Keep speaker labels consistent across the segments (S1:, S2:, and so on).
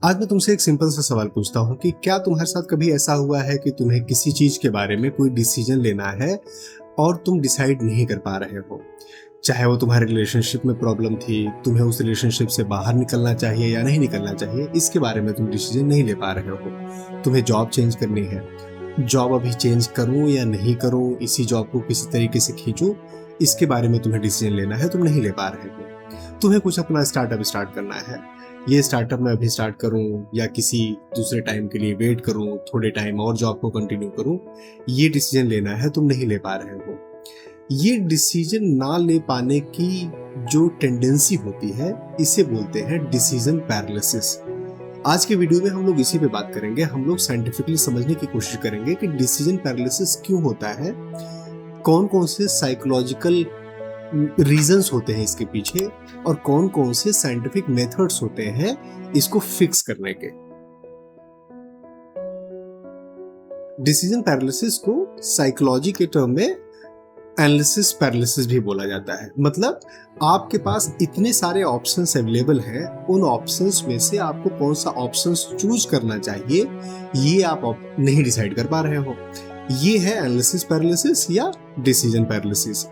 S1: आज मैं तुमसे एक सिंपल सा सवाल पूछता हूँ कि क्या तुम्हारे साथ कभी ऐसा हुआ है कि तुम्हें किसी चीज के बारे में कोई डिसीजन लेना है और तुम डिसाइड नहीं कर पा रहे हो। चाहे वो तुम्हारे रिलेशनशिप में प्रॉब्लम थी, तुम्हें उस रिलेशनशिप से बाहर निकलना चाहिए या नहीं निकलना चाहिए, इसके बारे में तुम डिसीजन नहीं ले पा रहे हो। तुम्हें जॉब चेंज करनी है, जॉब अभी चेंज करूँ या नहीं करूँ, इसी जॉब को किसी तरीके से खींचूं, इसके बारे में तुम्हें डिसीजन लेना है, तुम नहीं ले पा रहे हो। तुम्हें कुछ अपना स्टार्टअप स्टार्ट करना है, ये स्टार्टअप मैं अभी स्टार्ट करूं या किसी दूसरे टाइम के लिए वेट करूं, थोड़े टाइम और जॉब को कंटिन्यू करूं, ये डिसीजन लेना है, तुम नहीं ले पा रहे हो। ये डिसीजन ना ले पाने की जो टेंडेंसी होती है, इसे बोलते हैं डिसीजन पैरालिसिस। आज के वीडियो में हम लोग इसी पे बात करेंगे। हम लोग साइंटिफिकली समझने की कोशिश करेंगे कि डिसीजन पैरालिसिस क्यों होता है, कौन कौन से साइकोलॉजिकल रीजंस होते हैं इसके पीछे, और कौन कौन से साइंटिफिक मेथड्स होते हैं इसको फिक्स करने के। डिसीजन पैरालिसिस को साइकोलॉजी के टर्म में एनालिसिस पैरालिसिस भी बोला जाता है। मतलब आपके पास इतने सारे ऑप्शंस अवेलेबल हैं, उन ऑप्शंस में से आपको कौन सा ऑप्शंस चूज करना चाहिए, ये आप नहीं डिसाइड कर पा रहे हो। ये है एनालिसिस पैरालिसिस या डिसीजन पैरालिसिस।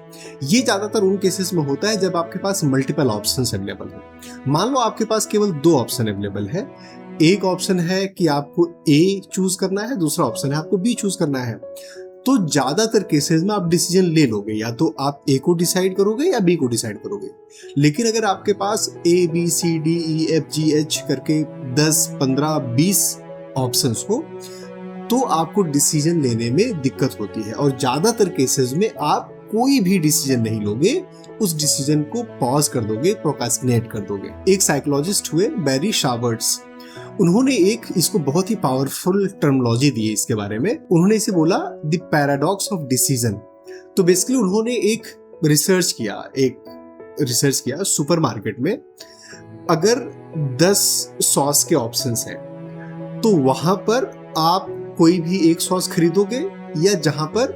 S1: ये ज्यादातर उन केसेस में होता है जब आपके पास मल्टीपल ऑप्शंस अवेलेबल हो। मान लो आपके पास केवल 2 ऑप्शन अवेलेबल है। एक ऑप्शन है कि आपको ए चूज करना है, दूसरा ऑप्शन है आपको बी चूज करना है। तो ज्यादातर केसेस में आप डिसीजन ले लोगे, या तो आप ए को डिसाइड करोगे या बी को डिसाइड करोगे। लेकिन अगर आपके पास A B C D E F G H करके 10 15 20 ऑप्शंस हो तो आपको डिसीजन लेने में दिक्कत होती है, और ज्यादातर केसेस में आप कोई भी डिसीजन नहीं लोगे, उस डिसीजन को पॉज कर दोगे, प्रोक्रास्टिनेट कर दोगे। एक साइकोलॉजिस्ट हुए बैरी शावर्ट्स, उन्होंने एक इसको बहुत ही पावरफुल टर्मिनोलॉजी दी है इसके बारे में। उन्होंने इसे बोला द पैराडॉक्स ऑफ डिसीजन। तो बेसिकली उन्होंने एक रिसर्च किया सुपरमार्केट में। अगर 10 सॉस के ऑप्शंस हैं तो वहां पर आप कोई भी एक सॉस खरीदोगे, या जहां पर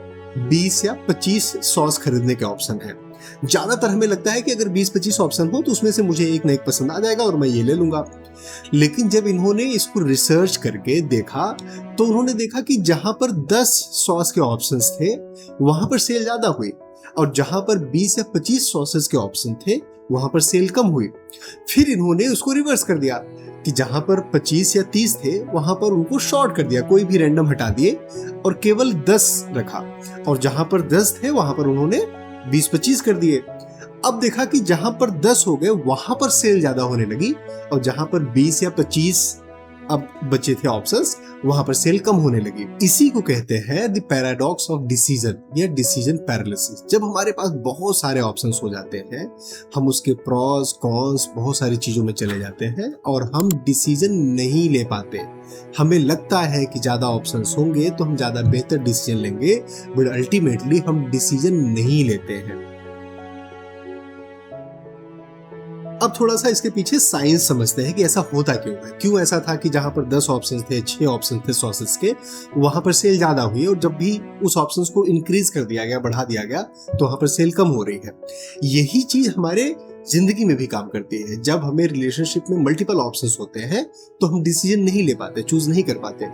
S1: 20 या 25 सॉस खरीदने के ऑप्शन है। ज्यादातर हमें लगता है कि अगर 20-25 ऑप्शन हो तो उसमें से मुझे एक ना एक पसंद आ जाएगा और मैं ये ले लूंगा। लेकिन जब इन्होंने इसको रिसर्च करके देखा तो उन्होंने देखा कि जहां पर 10 सॉस के ऑप्शंस थे वहां पर सेल ज्यादा हुई, और जहां पर 20 या 25 सॉसेस के ऑप्शन थे वहां पर सेल कम हुई। फिर इन्होंने उसको रिवर्स कर दिया कि जहां पर 25 या 30 थे वहां पर उनको शॉर्ट कर दिया, कोई भी रैंडम हटा दिए और केवल 10 रखा, और जहां पर 10 थे वहां पर उन्होंने 20-25 कर दिए। अब देखा कि जहां पर 10 हो गए वहां पर सेल ज्यादा होने लगी, और जहां पर 20 या 25 अब बचे थे ऑप्शंस वहां पर सेल कम होने लगी। इसी को कहते हैं द पैराडॉक्स ऑफ डिसीजन या डिसीजन पैरालिसिस। जब हमारे पास बहुत सारे ऑप्शंस हो जाते हैं, हम उसके प्रॉस कॉन्स बहुत सारी चीजों में चले जाते हैं और हम डिसीजन नहीं ले पाते। हमें लगता है कि ज्यादा ऑप्शंस होंगे तो हम ज्यादा बेहतर डिसीजन लेंगे, बट अल्टीमेटली हम डिसीजन नहीं लेते हैं। अब थोड़ा सा इसके पीछे साइंस समझते हैं कि ऐसा होता क्यों है। क्यों ऐसा था कि जहां पर 10 ऑप्शंस थे, 6 ऑप्शन थे सॉसेस के, वहां पर सेल ज्यादा हुई, और जब भी उस ऑप्शंस को इंक्रीज कर दिया गया, बढ़ा दिया गया, तो वहां पर सेल कम हो रही है। यही चीज हमारे जिंदगी में भी काम करती है। जब हमें रिलेशनशिप में मल्टीपल ऑप्शंस होते हैं तो हम डिसीजन नहीं ले पाते, चूज नहीं कर पाते।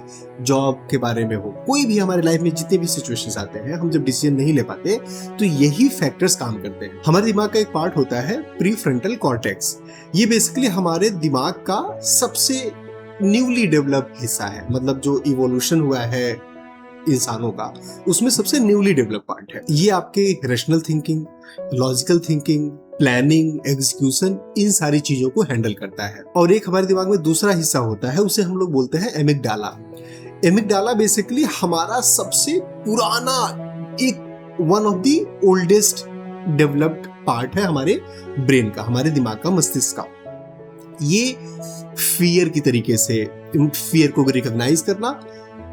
S1: जॉब के बारे में हो, कोई भी हमारे लाइफ में जितने भी सिचुएशंस आते हैं, हम जब डिसीजन नहीं ले पाते तो यही फैक्टर्स काम करते हैं। हमारे दिमाग का एक पार्ट होता है प्रीफ्रंटल कॉर्टेक्स। ये बेसिकली हमारे दिमाग का सबसे न्यूली डेवलप्ड हिस्सा है। मतलब जो इवोल्यूशन हुआ है इंसानों का, उसमें सबसे न्यूली डेवलप पार्ट है। ये आपके rational thinking, logical thinking, planning, execution, इन सारी चीजों को हैंडल करता है। और एक हमारे दिमाग में दूसरा हिस्सा होता है, उसे हम लोग बोलते हैं एमिगडाला। एमिगडाला बेसिकली हमारा सबसे पुराना, एक one of the oldest developed part है हमारे ब्रेन का, हमारे दिमाग का, मस्तिष्क का। ये फियर की तरीके से, फियर को रिकॉग्नाइज करना,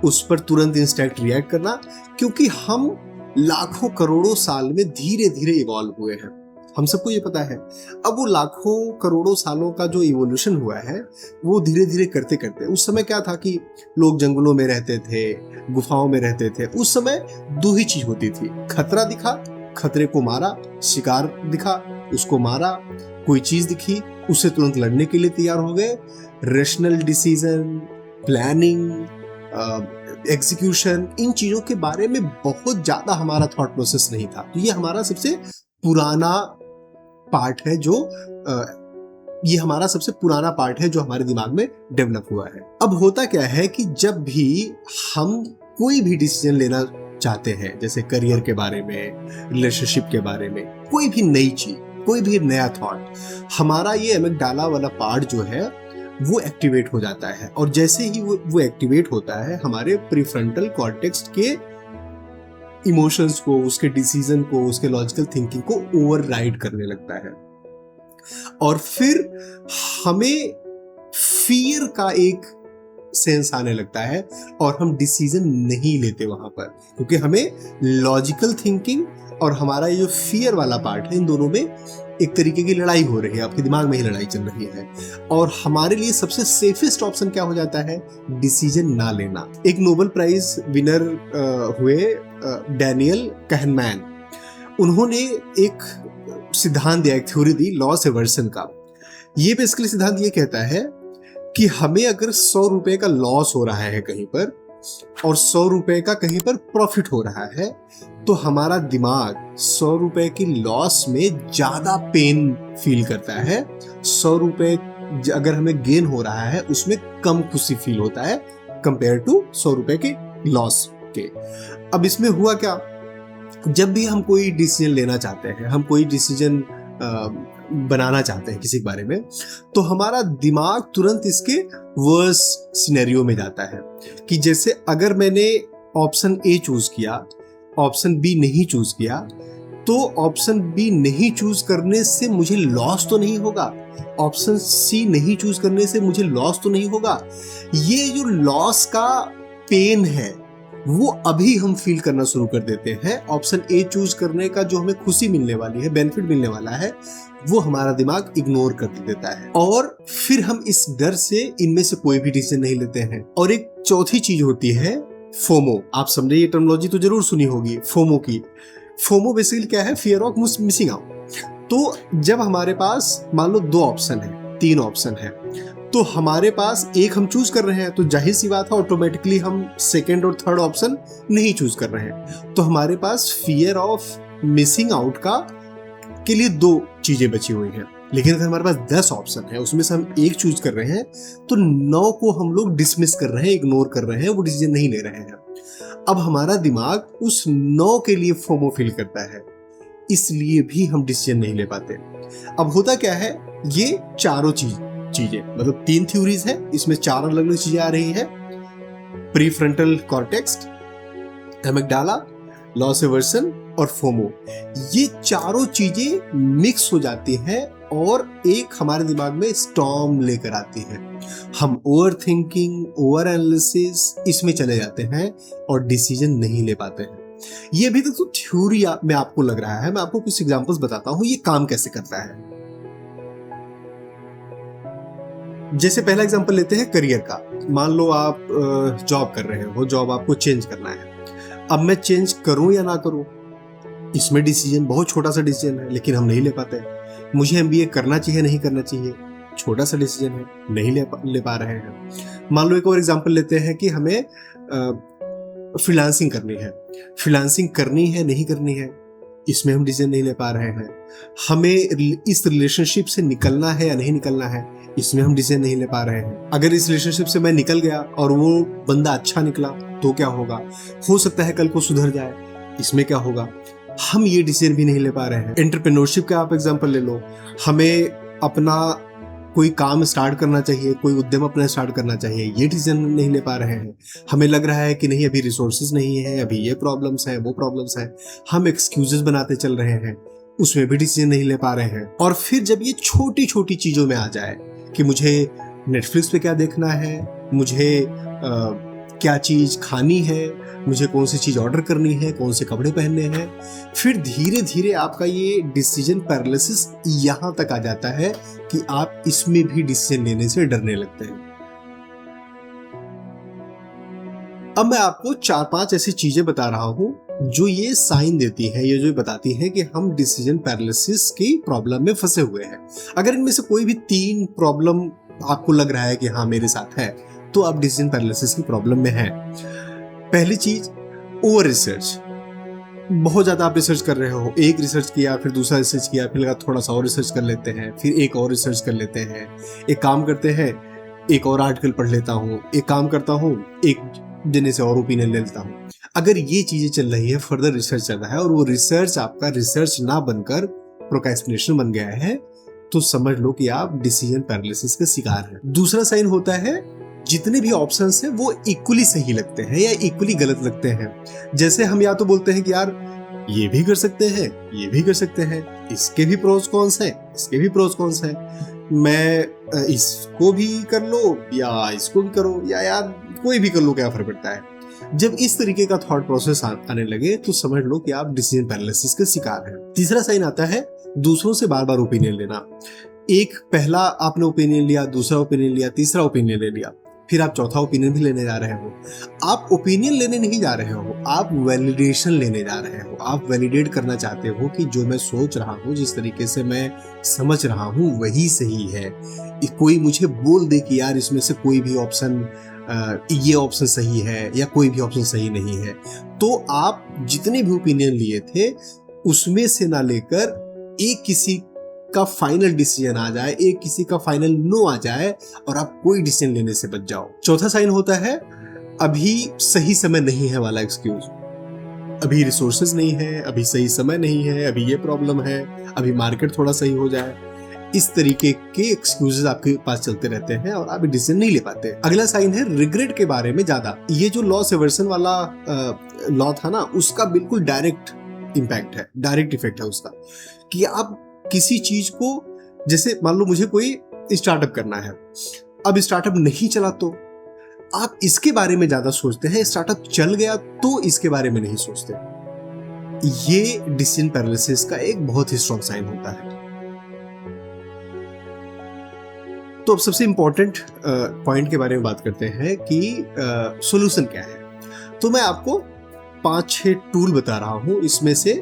S1: उस पर तुरंत इंस्टेंट रिएक्ट करना, क्योंकि हम लाखों करोड़ों साल में धीरे धीरे इवॉल्व हुए हैं, हम सबको ये पता है। अब वो लाखों करोड़ों सालों का जो इवोल्यूशन हुआ है वो धीरे धीरे करते करते, उस समय क्या था कि लोग जंगलों में रहते थे, गुफाओं में रहते थे। उस समय 2 ही चीज होती थी, खतरा दिखा, खतरे को मारा, शिकार दिखा, उसको मारा, कोई चीज दिखी, उससे तुरंत लड़ने के लिए तैयार हो गए। रेशनल डिसीजन, प्लानिंग, एग्जीक्यूशन, इन चीजों के बारे में बहुत ज्यादा हमारा थॉट प्रोसेस नहीं था। तो ये हमारा सबसे पुराना पार्ट है जो हमारे दिमाग में डेवलप हुआ है। अब होता क्या है कि जब भी हम कोई भी डिसीजन लेना चाहते हैं, जैसे करियर के बारे में, रिलेशनशिप के बारे में, कोई भी नई चीज, कोई भी नया थॉट, हमारा ये एमिगडाला वाला पार्ट जो है वो एक्टिवेट हो जाता है। और जैसे ही वो एक्टिवेट होता है, हमारे प्रीफ्रंटल कॉर्टेक्स के इमोशंस को, उसके डिसीजन को, उसके लॉजिकल थिंकिंग को ओवरराइड करने लगता है। और फिर हमें फियर का एक सेंस आने लगता है और हम डिसीजन नहीं लेते वहां पर, क्योंकि हमें लॉजिकल थिंकिंग और हमारा ये जो फियर वाला पार्ट है, इन दोनों में एक तरीके की लड़ाई हो रही है, आपके दिमाग में ही लड़ाई चल रही है। और हमारे लिए सबसे सेफेस्ट ऑप्शन क्या हो जाता है? डिसीजन ना लेना। एक नोबेल प्राइज विनर हुए डैनियल कहनमैन, उन्होंने एक सिद्धांत दिया, एक थ्योरी दी, लॉस एवर्सन का। ये बेसिकली सिद्धांत ये कहता है कि हमें अगर 100 रुपए का लॉस हो रहा है कहीं पर और 100 रुपए का कहीं पर प्रॉफिट हो रहा है, तो हमारा दिमाग 100 रुपए की लॉस में ज्यादा पेन फील करता है। 100 रुपए अगर हमें गेन हो रहा है, उसमें कम खुशी फील होता है कंपेयर टू 100 रुपए के लॉस के। अब इसमें हुआ क्या, जब भी हम कोई डिसीजन लेना चाहते हैं, हम कोई डिसीजन बनाना चाहते हैं किसी के बारे में, तो हमारा दिमाग तुरंत इसके वर्स सिनेरियो में जाता है कि जैसे अगर मैंने ऑप्शन ए चूज किया, ऑप्शन बी नहीं चूज किया, तो ऑप्शन बी नहीं चूज करने से मुझे लॉस तो नहीं होगा, ऑप्शन सी नहीं चूज करने से मुझे लॉस तो नहीं होगा। ये जो लॉस का पेन है वो अभी हम फील करना शुरू कर देते हैं। ऑप्शन ए चूज करने का जो हमें खुशी मिलने वाली है, बेनिफिट मिलने वाला है, वो हमारा दिमाग इग्नोर कर देता है और फिर हम इस डर से इनमें से कोई भी डिसीजन नहीं लेते हैं। और एक चौथी चीज होती है फोमो। आप समझे, ये टर्मिनोलॉजी तो जरूर सुनी होगी फोमो की। फोमो बेसिकली क्या है? Fear of missing out. तो जब हमारे पास मान लो 2 ऑप्शन है, 3 ऑप्शन है, तो हमारे पास एक हम चूज कर रहे हैं, तो जाहिर सी बात है ऑटोमेटिकली हम सेकंड और थर्ड ऑप्शन नहीं चूज कर रहे हैं। तो हमारे पास फियर ऑफ मिसिंग आउट के लिए 2 चीजें बची हुई हैं। लेकिन अगर हमारे पास 10 ऑप्शन है, उसमें से हम एक चूज कर रहे हैं, तो 9 को हम लोग डिसमिस कर रहे हैं, इग्नोर कर रहे हैं, वो डिसीजन नहीं ले रहे हैं। अब हमारा दिमाग उस 9 के लिए फोमो फील करता है, इसलिए भी हम डिसीजन नहीं ले पाते। अब होता क्या है, ये चारों चीजें मतलब 3 थ्योरीज है, इसमें 4 अलग अलग चीजें आ रही है। Prefrontal cortex, amygdala, loss aversion और फोमो, ये चारों चीजें मिक्स हो जाती हैं और एक हमारे दिमाग में स्टॉर्म लेकर आती है। हम ओवर थिंकिंग, ओवर एनालिसिस इसमें चले जाते हैं और डिसीजन नहीं ले पाते हैं। ये अभी तक तो थ्योरी में आपको लग रहा है, मैं आपको कुछ एग्जांपल्स बताता हूं ये काम कैसे करता है। जैसे पहला एग्जांपल लेते हैं करियर का। मान लो आप जॉब कर रहे हो, जॉब आपको चेंज करना है। अब मैं चेंज करूं या ना करूं, इसमें डिसीजन बहुत छोटा सा डिसीजन है, लेकिन हम नहीं ले पाते। मुझे एमबीए करना चाहिए नहीं करना चाहिए, छोटा सा डिसीजन है, नहीं ले पा रहे हैं। मान लो एक और एग्जांपल लेते हैं कि हमें फ्रीलांसिंग करनी है। फ्रीलांसिंग करनी है नहीं करनी है, इसमें हम डिसीजन नहीं ले पा रहे हैं। हमें इस रिलेशनशिप से निकलना है या नहीं निकलना है, इसमें हम डिसीजन नहीं ले पा रहे हैं। अगर इस रिलेशनशिप से मैं निकल गया और वो बंदा अच्छा निकला तो क्या होगा, हो सकता है कल को सुधर जाए, इसमें क्या होगा, हम ये डिसीजन भी नहीं ले पा रहे हैं। एंटरप्रेन्योरशिप का आप एग्जांपल ले लो। हमें अपना कोई काम स्टार्ट करना चाहिए, कोई उद्यम अपना स्टार्ट करना चाहिए, ये डिसीजन नहीं ले पा रहे हैं। हमें लग रहा है कि नहीं अभी रिसोर्सेज नहीं है, अभी ये प्रॉब्लम्स है, वो प्रॉब्लम्स है, हम एक्सक्यूजेस बनाते चल रहे हैं, उसमें भी डिसीजन नहीं ले पा रहे हैं। और फिर जब ये छोटी छोटी चीजों में आ जाए कि मुझे नेटफ्लिक्स पे क्या देखना है, मुझे क्या चीज खानी है, मुझे कौन सी चीज ऑर्डर करनी है, कौन से कपड़े पहनने हैं, फिर धीरे धीरे आपका ये डिसीजन पैरालिसिस यहां तक आ जाता है कि आप इसमें भी डिसीजन लेने से डरने लगते हैं। अब मैं आपको 4-5 ऐसी चीजें बता रहा हूं जो ये साइन देती है, ये जो बताती है कि हम डिसीजन पैरालिसिस की प्रॉब्लम में फंसे हुए हैं। अगर इनमें से कोई भी 3 प्रॉब्लम आपको लग रहा है कि हाँ मेरे साथ है, तो आप डिसीजन पैरालिसिस की प्रॉब्लम में हैं। पहली चीज, ओवर रिसर्च। बहुत ज्यादा आप रिसर्च कर रहे हो, एक रिसर्च किया, फिर दूसरा रिसर्च किया, फिर लगा थोड़ा सा और रिसर्च कर लेते हैं, फिर एक और रिसर्च कर लेते हैं, एक काम करते हैं एक और आर्टिकल पढ़ लेता हूँ, एक काम करता हूँ एक जने से और ओपिनियन ले लेता हूँ। अगर ये चीजें चल रही है, फर्दर रिसर्च चल रहा है और वो रिसर्च आपका रिसर्च ना बनकर प्रोक्रेस्टिनेशन बन गया है, तो समझ लो कि आप डिसीजन पैरालिसिस के शिकार हैं। दूसरा साइन होता है, जितने भी ऑप्शंस हैं वो इक्वली सही लगते हैं या इक्वली गलत लगते हैं। जैसे हम या तो बोलते हैं कि यार ये भी कर सकते हैं, ये भी कर सकते हैं, इसके भी प्रोज कॉन्स हैं, इसके भी प्रोज कॉन्स हैं, मैं इसको भी कर लो या इसको भी करो, या यार कोई भी कर लो, क्या फर्क पड़ता है। जब इस तरीके का थॉट प्रोसेस आने लगे तो समझ लो कि आप डिसीजन पैरालिसिस के शिकार हैं। तीसरा साइन आता है दूसरों से बार बार ओपिनियन लेना। एक पहला आपने ओपिनियन लिया, दूसरा ओपिनियन लिया, तीसरा ओपिनियन ले लिया, फिर आप चौथा ओपिनियन भी लेने जा रहे हो। आप ओपिनियन लेने नहीं जा रहे हो, आप वैलिडेशन लेने जा रहे हो। आप वैलिडेट करना चाहते हो कि जो मैं सोच रहा हूँ, जिस तरीके से मैं समझ रहा हूँ वही सही है। कोई मुझे बोल दे कि यार इसमें से कोई भी ऑप्शन, ये ऑप्शन सही है या कोई भी ऑप्शन सही नहीं है, तो आप जितने भी ओपिनियन लिए थे उसमें से ना लेकर एक किसी का फाइनल डिसीजन आ जाए, एक किसी का फाइनल नो आ जाए और आप कोई डिसीजन लेने से बच जाओ। चौथा साइन होता है अभी सही समय नहीं है वाला एक्सक्यूज। अभी रिसोर्सेज नहीं है, अभी सही समय नहीं है, अभी ये प्रॉब्लम है, अभी मार्केट थोड़ा सही हो जाए। इस तरीके के एक्सक्यूजेस आपके पास चलते रहते हैं और आप डिसीजन नहीं ले पाते। अगला साइन है रिग्रेट के बारे में ज्यादा। ये जो लॉस एवर्सन वाला लॉ था ना, उसका बिल्कुल डायरेक्ट इम्पैक्ट है, डायरेक्ट इफेक्ट है उसका, कि आप किसी चीज को, जैसे मान लो मुझे कोई स्टार्टअप करना है, अब स्टार्टअप नहीं चला तो आप इसके बारे में ज्यादा सोचते हैं, स्टार्टअप चल गया तो इसके बारे में नहीं सोचते। ये डिसीजन पैरालिसिस का एक बहुत ही स्ट्रॉन्ग साइन होता है। तो अब सबसे इंपॉर्टेंट पॉइंट के बारे में बात करते हैं कि सॉल्यूशन क्या है। तो मैं आपको 5-6 टूल बता रहा हूं, इसमें से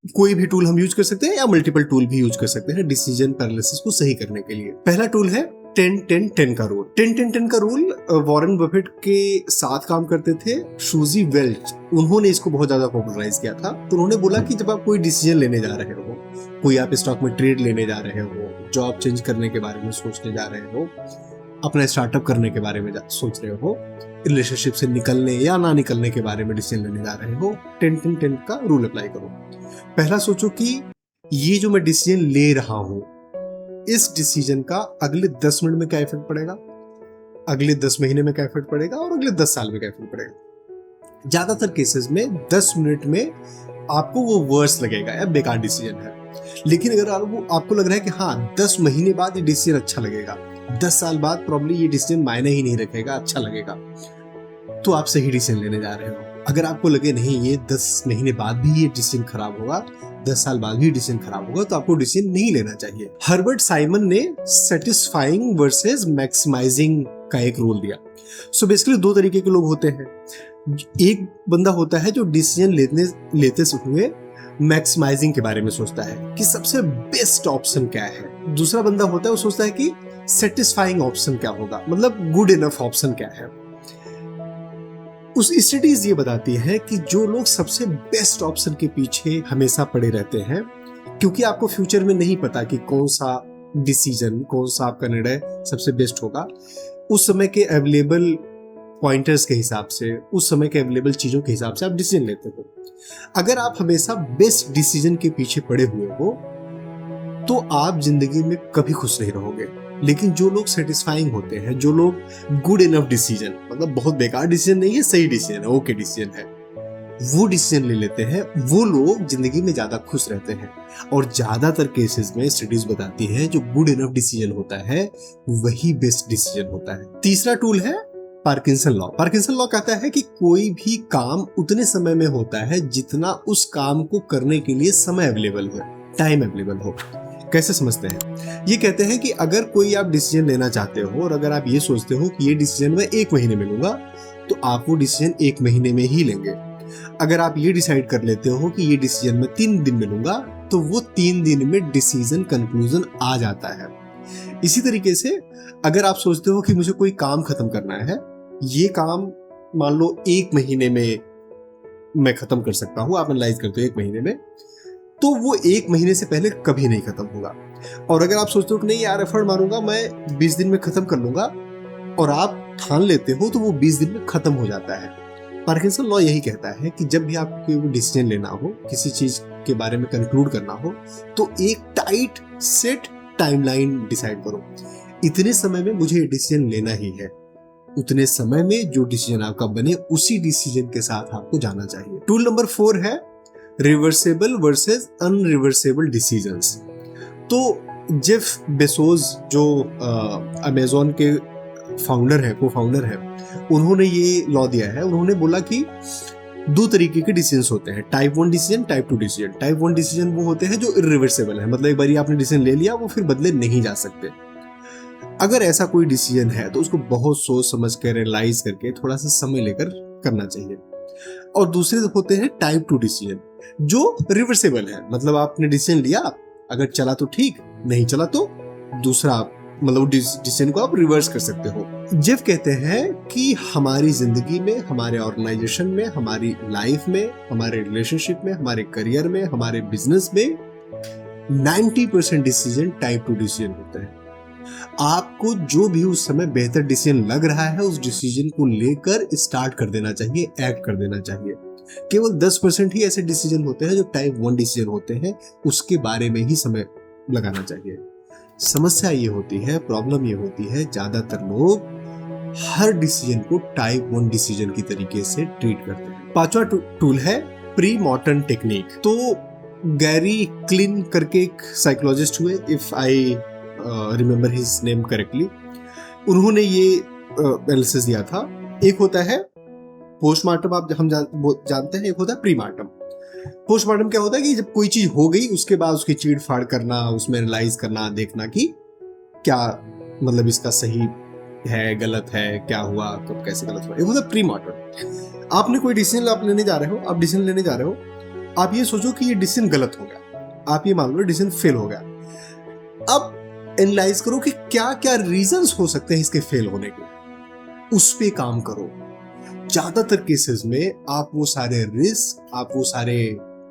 S1: कोई भी टूल हम यूज कर सकते हैं या मल्टीपल टूल भी यूज कर सकते हैं डिसीजन पैरालिसिस को सही करने के लिए। पहला टूल है 10-10-10 का रूल। 10-10-10 का रूल वॉरेन बफेट के साथ काम करते थे सूजी वेल्च, उन्होंने इसको बहुत ज्यादा पॉपुलराइज किया था। तो उन्होंने बोला कि जब आप कोई डिसीजन लेने जा रहे हो, कोई आप स्टॉक में ट्रेड लेने जा रहे हो, जॉब चेंज करने के बारे में सोचने जा रहे हो, अपना स्टार्टअप करने के बारे में सोच रहे हो, रिलेशनशिप से निकलने या ना निकलने के बारे में डिसीजन लेने जा रहे हो, 10-10-10 का रूल अप्लाई करो। पहला सोचो कि ये जो मैं डिसीजन ले रहा हूं, इस डिसीजन का अगले 10 मिनट में क्या इफेक्ट पड़ेगा, अगले 10 महीने में क्या इफेक्ट पड़ेगा और अगले 10 साल में क्या इफेक्ट पड़ेगा। ज्यादातर केसेस में 10 मिनट में आपको वो वर्स लगेगा या बेकार डिसीजन है, लेकिन अगर आपको लग रहा है कि हाँ 10 महीने बाद ये डिसीजन अच्छा लगेगा, 10 साल बाद प्रॉब्ली ये डिसीजन मायने ही नहीं रखेगा, अच्छा लगेगा, तो आप सही डिसीजन लेने जा रहे हो। अगर आपको लगे नहीं ये 10 महीने बाद भी ये डिसीजन खराब होगा, 10 साल बाद भी डिसीजन खराब होगा, तो आपको डिसीजन नहीं लेना चाहिए। हर्बर्ट साइमन ने सेटिस्फाइंग वर्सेस मैक्सिमाइजिंग का एक रूल दिया। सो बेसिकली 2 तरीके के लोग होते हैं। एक बंदा होता है जो डिसीजन लेते हुए मैक्सिमाइजिंग के बारे में सोचता है कि सबसे बेस्ट ऑप्शन क्या है। दूसरा बंदा होता है वो सोचता है कि सेटिस्फाइंग ऑप्शन क्या होगा, मतलब गुड इनफ ऑप्शन क्या है। उस स्टडीज ये बताती है कि जो लोग सबसे बेस्ट ऑप्शन के पीछे हमेशा पड़े रहते हैं, क्योंकि आपको फ्यूचर में नहीं पता कि कौन सा डिसीजन, कौन सा आपका निर्णय सबसे बेस्ट होगा, उस समय के अवेलेबल पॉइंटर्स के हिसाब से, उस समय के अवेलेबल चीजों के हिसाब से आप डिसीजन लेते हो। अगर आप हमेशा बेस्ट डिसीजन के पीछे पड़े हुए हो तो आप जिंदगी में कभी खुश नहीं रहोगे। लेकिन जो लोग सेटिस्फाइंग होते हैं, जो लोग गुड इनफ डिसीजन, मतलब बहुत बेकार डिसीजन नहीं है, सही डिसीजन है, ओके डिसीजन है, वो डिसीजन ले लेते हैं, वो लोग जिंदगी में ज्यादा खुश रहते हैं। और ज्यादातर केसेस में स्टडीज बताती हैं जो गुड इनफ डिसीजन होता है वही बेस्ट डिसीजन होता है। तीसरा टूल है पार्किंसन लॉ। पार्किंसन लॉ कहता है कि कोई भी काम उतने समय में होता है जितना उस काम को करने के लिए समय अवेलेबल हो, टाइम अवेलेबल हो। कैसे समझते हैं? ये कहते हैं कि अगर कोई आप डिसीजन लेना चाहते हो और अगर आप ये सोचते हो कि ये डिसीजन मैं 1 महीने में लूंगा, तो आप वो डिसीजन 1 महीने में ही लेंगे। अगर आप ये डिसाइड कर लेते हो कि ये डिसीजन मैं 3 दिन में लूंगा, तो वो 3 दिन में डिसीजन कंक्लूजन आ जाता है। इसी तरीके से अगर आप सोचते हो कि मुझे कोई काम खत्म करना है, ये काम मान लो 1 महीने में मैं खत्म कर सकता हूँ, आप एनालाइज करते हो 1 महीने में, तो वो 1 महीने से पहले कभी नहीं खत्म होगा। और अगर आप सोचते हो कि नहीं यार एफर्ट मारूंगा मैं 20 दिन में खत्म कर लूंगा, और आप ठान लेते हो, तो वो 20 दिन में खत्म हो जाता है। पार्किंसन लॉ यही कहता है कि जब भी आपको कोई डिसीजन लेना हो, किसी चीज के बारे में कंक्लूड करना हो, तो एक टाइट सेट टाइमलाइन डिसाइड करो। इतने समय में मुझे ये डिसीजन लेना ही है, उतने समय में जो डिसीजन आपका बने उसी डिसीजन के साथ आपको जाना चाहिए। टूल नंबर 4 है रिवर्सेबल वर्सेस अनरिवर्सेबल डिसीजंस। तो जेफ बेजोस जो अमेज़न के फाउंडर है, को फाउंडर है, उन्होंने ये लॉ दिया है। उन्होंने बोला कि 2 तरीके के डिसीजंस होते हैं, type 1 decision, type 2 decision. Type 1 decision वो होते हैं जो इरिवर्सेबल है, मतलब एक बार आपने डिसीजन ले लिया, वो फिर बदले नहीं जा सकते। अगर ऐसा कोई डिसीजन है तो उसको बहुत सोच समझ कर एनालाइज करके थोड़ा सा समय लेकर करना चाहिए। और दूसरे होते हैं टाइप 2 डिसीजन जो रिवर्सेबल है, मतलब आपने डिसीजन लिया, अगर चला तो ठीक, नहीं चला तो दूसरा, मतलब डिसीजन को आप रिवर्स कर सकते हो। जेफ कहते हैं कि हमारी जिंदगी में, हमारे ऑर्गेनाइजेशन में, हमारी लाइफ में, हमारे रिलेशनशिप में, हमारे करियर में, हमारे बिजनेस में 90% डिसीजन टाइप 2 डिसीजन होते हैं। आपको जो भी उस समय बेहतर डिसीजन लग रहा है, उस डिसीजन को लेकर स्टार्ट कर देना चाहिए, एक्ट कर देना चाहिए। केवल 10% ही ऐसे डिसीजन होते हैं जो टाइप 1 डिसीजन होते हैं, उसके बारे में ही समय लगाना चाहिए। समस्या ये होती है, प्रॉब्लम ये होती है, ज्यादातर लोग हर डिसीजन को टाइप 1 डिसीजन की तरीके से ट्रीट करते हैं। 5वां टूल है प्री मॉर्टम टेक्निक। तो गैरी क्लिन करके एक साइकोलॉजिस्ट हुए, if I remember his name correctly, उन्होंने ये एनालिसिस दिया था। एक होता है पोस्टमार्टम, आप हम जानते हैं, एक होता है प्रीमार्टम। पोस्टमार्टम क्या होता है कि जब कोई चीज हो गई, उसके बाद उसकी चीड़ फाड़ करना, उसमें एनालाइज करना, देखना कि क्या मतलब इसका सही है, गलत है, क्या हुआ, कब कैसे गलत हुआ। एक होता है प्रीमार्टम। आपने कोई डिसीजन आप लेने जा रहे हो, आप डिसीजन लेने जा रहे हो, आप ये सोचो कि ये डिसीजन गलत हो गया, आप ये मान लो डिसीजन फेल हो गया। अब एनालाइज करो कि क्या क्या रीजंस हो सकते हैं इसके फेल होने के, उस पे काम करो। ज्यादातर केसेस में आप वो सारे रिस्क, आप वो सारे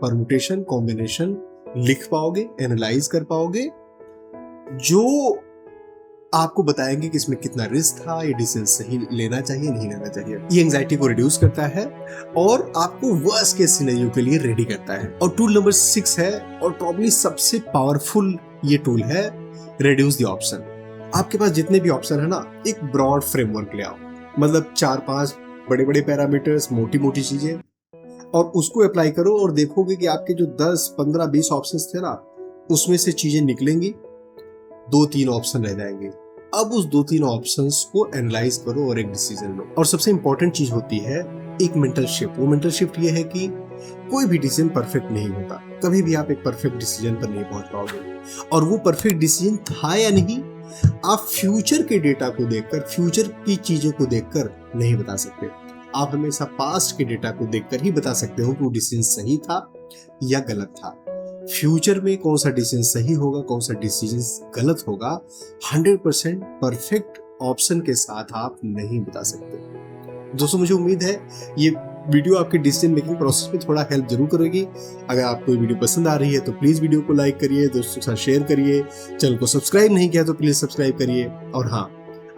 S1: परमुटेशन, कॉम्बिनेशन लिख पाओगे, एनालाइज कर पाओगे, जो आपको बताएंगे कि इसमें कितना रिस्क था, ये डिसीजन सही लेना चाहिए, नहीं लेना चाहिए। ये एंजाइटी को रिड्यूस करता है और आपको वर्स्ट केस सिनेरियो के लिए रेडी करता है। और टूल नंबर 6 है, और प्रॉब्ली सबसे पावरफुल ये टूल है, रिड्यूस द ऑप्शन। आपके पास जितने भी ऑप्शन है ना, एक ब्रॉड फ्रेमवर्क ले आओ, मतलब 4-5 बड़े बड़े पैरामीटर्स, मोटी मोटी चीजें, और उसको अप्लाई करो और देखोगे कि आपके जो 10, 15, 20 ऑप्शंस थे ना, उसमें से चीजें निकलेंगी, 2-3 ऑप्शन रह जाएंगे। अब उस 2-3 ऑप्शंस को एनालाइज करो और एक डिसीजन लो। और सबसे इंपॉर्टेंट चीज होती है एक मेंटल शिफ्ट। वो मेंटल शिफ्ट ये है कि कोई भी डिसीजन परफेक्ट नहीं होता, कभी भी आप एक परफेक्ट डिसीजन पर नहीं पहुंच पाओगे। और वो परफेक्ट डिसीजन था या नहीं, आप फ्यूचर के डेटा को देखकर, फ्यूचर की चीजों को देखकर नहीं बता सकते। आप हमेशा पास्ट के डेटा को देखकर ही बता सकते हो कि वो डिसीजन सही था या गलत था। फ्यूचर में कौन सा डिसीजन सही होगा, कौन सा डिसीजन गलत होगा, 100% परफेक्ट ऑप्शन के साथ आप नहीं बता सकते। दोस्तों, मुझे उम्मीद है ये वीडियो आपके डिसीजन मेकिंग प्रोसेस में थोड़ा हेल्प जरूर करेगी। अगर आपको वीडियो पसंद आ रही है तो प्लीज वीडियो को लाइक करिए, दोस्तों के साथ शेयर करिए, चैनल को सब्सक्राइब नहीं किया तो प्लीज सब्सक्राइब करिए। और हाँ,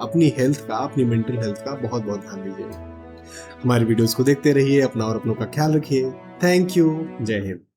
S1: अपनी हेल्थ का, अपनी मेंटल हेल्थ का बहुत बहुत ध्यान दीजिए। हमारे वीडियोस को देखते रहिए, अपना और अपनों का ख्याल रखिए। Thank you. जय हिंद।